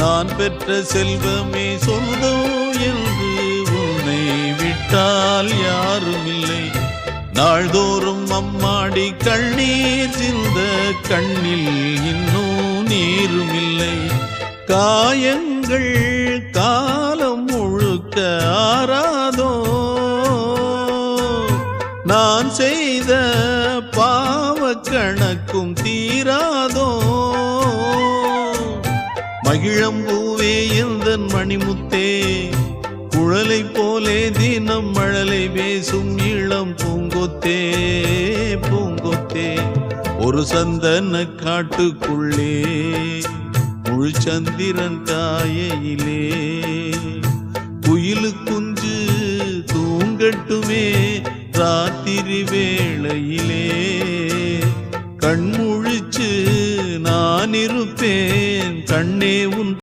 நான் பெற்ற செல்வமே சொந்தம் என்று உன்னை விட்டால் யாரும் இல்லை. நாள்தோறும் அம்மாடி கண்ணீர் சிந்த கண்ணில் இன்னும் நீரும் இல்லை. காயங்கள் காலம் முழுக்க ஆறாதோ, நான் செய்த பாவ கணக்கும் தீராதோ. மகிழம்பூவே எந்தன் மணிமுத்தே, குழலை போலே தினம் மழலை பேசும் இளம் பூங்கொத்தே பூங்கொத்தே. ஒரு சந்தன காட்டுக்குள்ளே முழு சந்திரன் காயையிலே குயிலு குஞ்சு தூங்கட்டுமே ராத்திரி வேளையிலே. கண்முழிச்சு நான் இருப்பேன் கண்ணே உன்